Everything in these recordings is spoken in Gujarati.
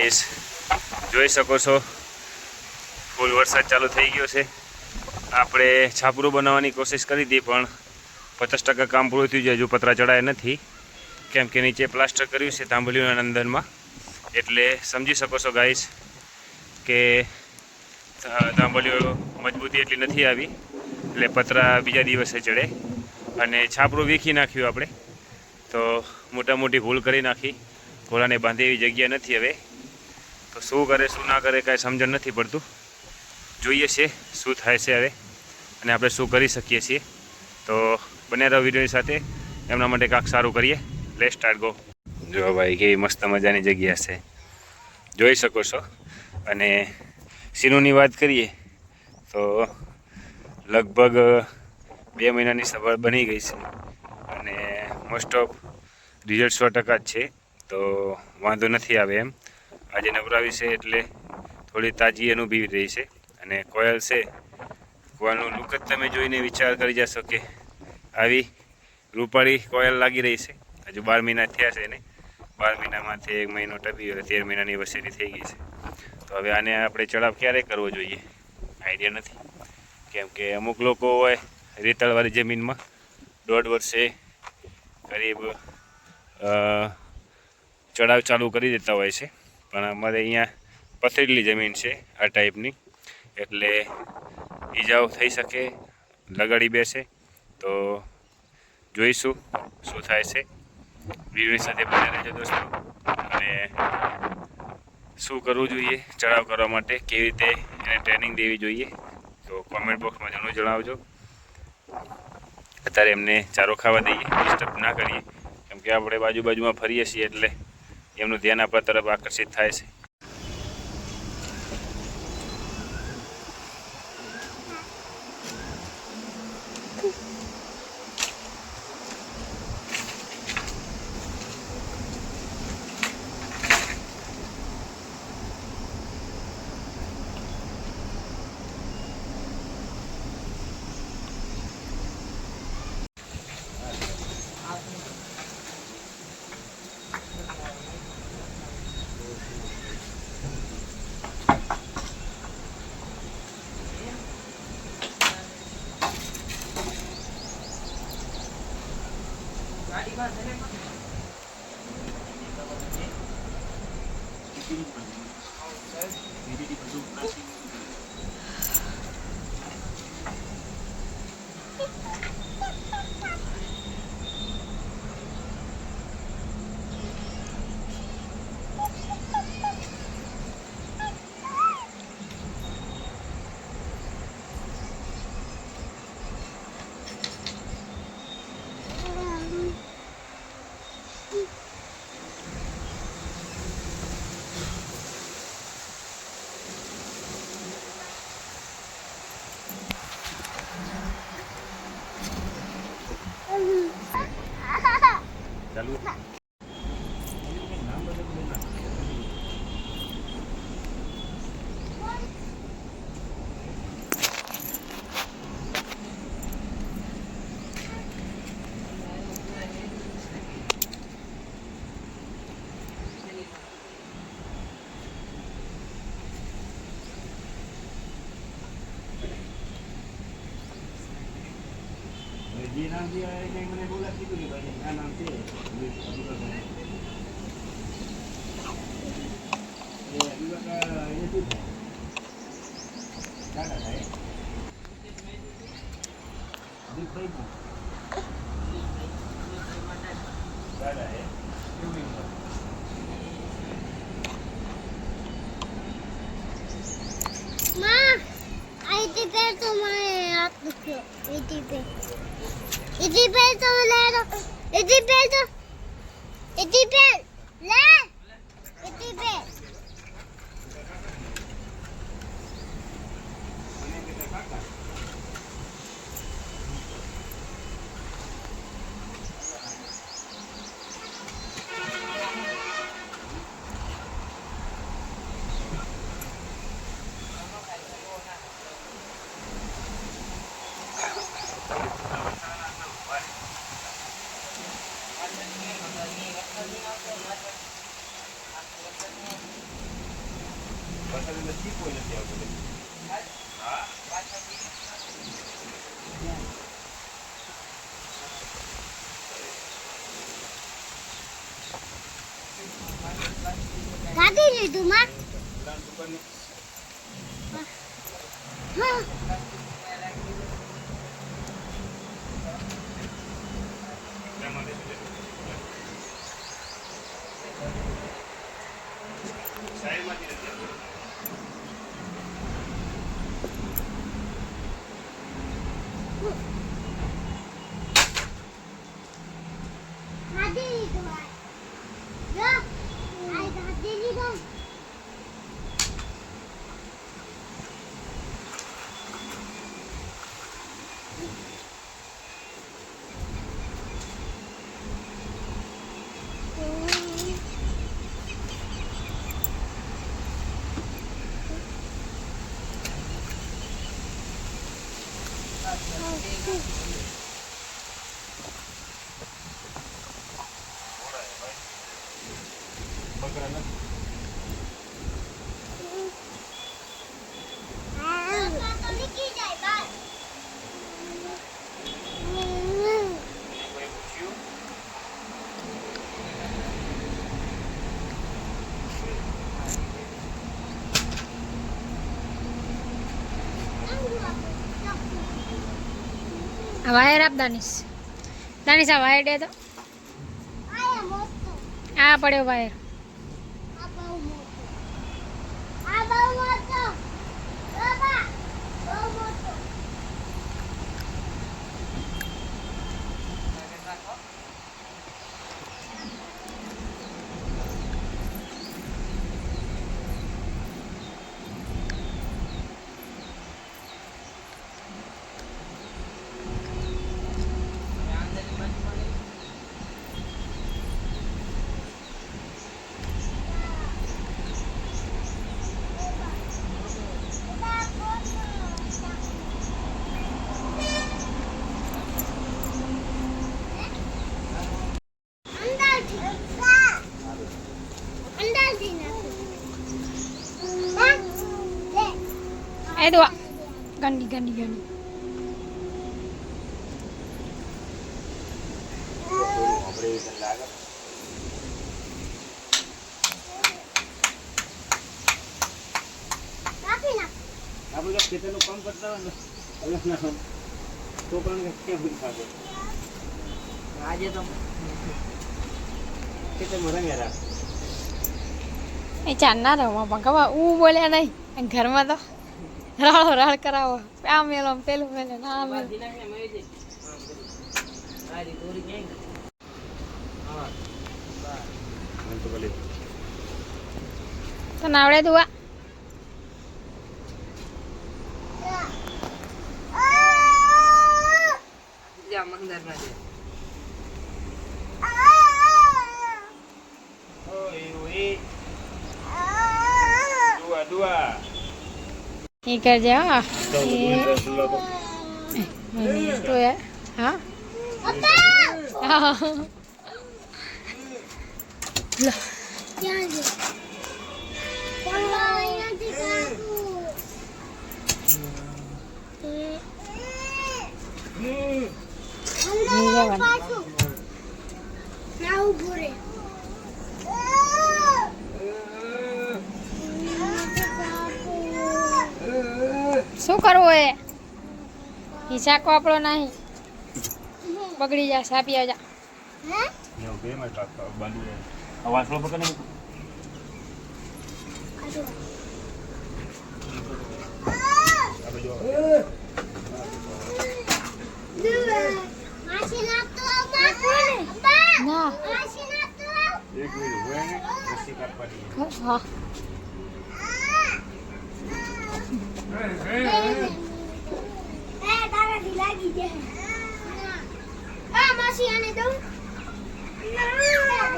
ગાઈસ જોઈ શકો છો ફૂલ વરસાદ ચાલુ થઈ ગયો છે। આપણે છાપરું બનાવવાની કોશિશ કરી હતી પણ 50% કામ પૂરું થયું છે, હજુ પતરા ચડાયા નથી કેમ કે નીચે પ્લાસ્ટર કર્યું છે તાંબલીઓના અંદરમાં, એટલે સમજી શકો છો ગાઈસ કે તાંબલીઓ મજબૂતી એટલી નથી આવી, એટલે પતરા બીજા દિવસે ચડે અને છાપરું વીખી નાખ્યું આપણે તો મોટી ભૂલ કરી નાખી। ઘોડાને બાંધે એવી જગ્યા નથી હવે, તો શું કરે શું ના કરે કાંઈ સમજણ નથી પડતું। જોઈએ છે શું થાય છે હવે અને આપણે શું કરી શકીએ છીએ, તો બને રહો વિડીયોની સાથે, એમના માટે કાંઈક સારું કરીએ। Let's start go. જો ભાઈ કેવી મસ્ત મજાની જગ્યા છે, જોઈ શકો છો। અને સીનુની વાત કરીએ તો લગભગ 2 મહિનાની સવાર બની ગઈ છે અને મોસ્ટ ઓફ રિઝલ્ટ 100% જ છે, તો વાંધો નથી આવે એમ। આજે નવરાવી છે એટલે થોડી તાજી અનુભવી રહી છે। અને કોયલ છે, કોયલનું લુક જ તમે જોઈને વિચાર કરી જશો કે આવી રૂપાળી કોયલ લાગી રહી છે। હજુ 12 મહિના થયા છે એને, 12 મહિનામાંથી 1 મહિનો ટપી એટલે 13 મહિનાની વસેરી થઈ ગઈ છે। તો હવે આને આપણે ચડાવ ક્યારે કરવો જોઈએ આઈડિયા નથી, કેમ કે અમુક લોકો હોય રેતાળવાળી જમીનમાં 1.5 વર્ષે કરીબ ચડાવ ચાલુ કરી દેતા હોય છે, પણ અમારે અહીંયા પથરીલી જમીન છે આ ટાઈપની, એટલે ઈજાઓ થઈ શકે, લગાડી બેસે, તો જોઈશું શું થાય છે। વિડીયોની સાથે બને રહેજો દોસ્તો, અને શું કરવું જોઈએ ચડાવ કરવા માટે, કેવી રીતે એને ટ્રેનિંગ દેવી જોઈએ તો કોમેન્ટ બોક્સમાં જરૂર જણાવજો। અત્યારે એમને ચારો ખાવા દઈએ, ડિસ્ટર્બ ના કરીએ, કેમ કે આપણે બાજુમાં ફરીએ છીએ એટલે એમનું ધ્યાન આપણા તરફ આકર્ષિત થાય છે। ચાલુ ये नाम दिया है कि मैंने बोला कि भाई क्या नाम से ये अभी का ये दूध है क्या डाला है दूध भाई डाला है माँ आईटी पे तुम्हारे हाथ दुखो इटी पे तो ले लो इटी पे ले इटी पे વરસાદ એટલે ઠીક હોય નથી આવતો હા કાઢી લીધું માં હા કાઢી લીધું આ જો આ કાઢી લીધું આ વાયર આપ દાનિશ દાનિશ આ વાયર દે તો આયા મોટો આ પડ્યો વાયર આ બહુ મોટો આ બહુ મોટો બાબા બહુ મોટો એ દો ગંડી ગંડી ગંડી આપણે ખેતરનું કામ કરતા હોય ને છોકરાને ક્યાં ભૂલ ખાશે આજે તો ખેતરમાં રમ્યા રાખ એ ચાંદના રમવા પણ ખબર હું બોલ્યા નહીં ઘરમાં તો રાળો રાળ કરાવો આ મેલો પેલું મેલે ના મેલો તને આવડે તું આ એ કરજે હા તો હા ક્યાં છે પણ અહીંયાથી કાઢું પાછું ના ઉભું રે શું કરવું એ હિસાકો આપણો નહીં બગડી જા સાપી આવજા હે વાસણો પકડ માસી નાખતો આવ ના માસી નાખતો આવ એક મિનિટ હોય ને રસી કાપવાની હા તારાથી લાગી જાય આ માસી આને દઉં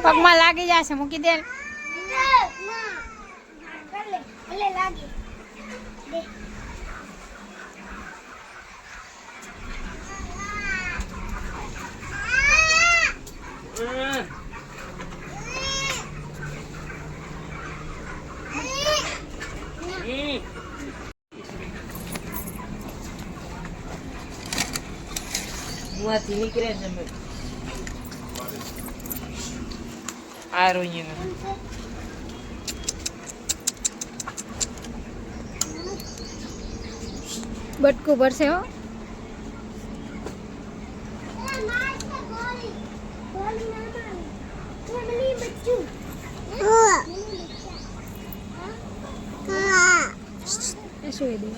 પગમાં લાગી જશે મૂકી દે ભલે લાગી દે મુઆથી નીકળે છે મેં આ રોઈનો બટકું ભરશે હો. એ શું એ દે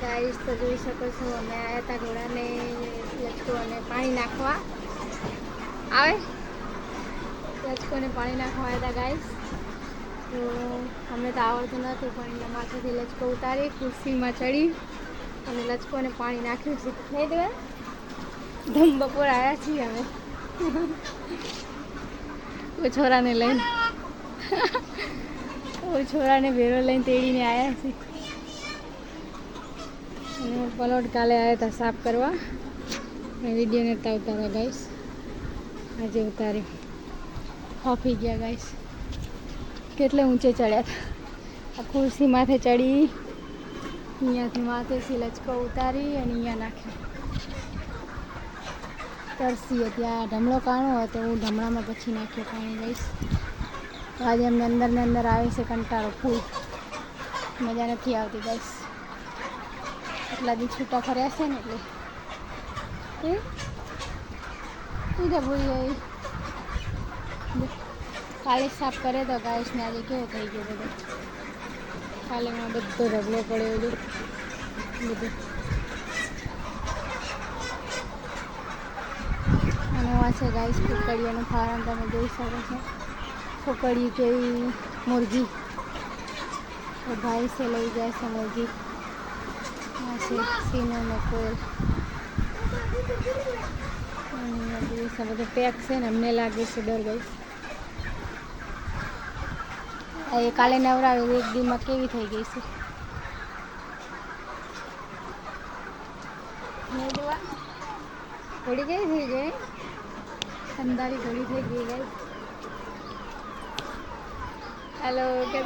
ગાઈસ, તો જોઈ શકો છો અમે આવ્યા હતા ઘોડાને લચકો અને પાણી નાખવા આવે લચકોને પાણી નાખવા આવ્યા હતા ગાઈસ. તો અમને તો આવડતું નહોતું પણ એના માથેથી લચકો ઉતારી ખુરશીમાં ચડી અને લચકોને પાણી નાખ્યું છે. નહીં તો ધમ બપોર આવ્યા છીએ અમે કોઈ છોરાને લઈને કોઈ છોરાને ભેરો લઈને તેડીને આવ્યા છીએ. અને પલોટ કાલે આવ્યા હતા સાફ કરવા. મેં વિડીયો નહોતા ઉતાર્યા ગાઈસ, આજે ઉતાર્યો. હોફી ગયા ગાઈસ, કેટલે ઊંચે ચડ્યા હતા. આ ખુરશી માથે ચડી અહીંયાથી માથેથી લચકો ઉતારી અને અહીંયા નાખ્યો. તરસી ત્યાં ઢમલો કાણો હતો, હું ઢમણામાં પછી નાખ્યો પાણી ગાઈસ. તો આજે અમને અંદર ને અંદર આવે છે કંટાળો ફૂલ, મજા નથી આવતી ગાઈસ. એટલા દી છૂટા ફર્યા છે ને એટલે ભૂલી આવી. કાલે સાફ કરે તો ગાઈસ ને આજે કેવો થઈ ગયો બધો. કાલે એમાં બધો ઢગલો પડ્યો બધું. અને આ છે ગાઈસ કુકડીઓનું ફાર્મ, તમે જોઈ શકો છો. કુકડી કેવી મુરગી, તો ભાઈ છે લઈ જાય છે મુરગી. આ છે સીનો ને કોલ. બધું પેક છે ને અમને લાગે છે ડર ગઈ. એ કાલે નવરાવે એક દીમાં કેવી થઈ ગઈ છે. થોડી કઈ થઈ ગઈ અંધારી થોડી થઈ ગઈ ગઈ. હેલો કે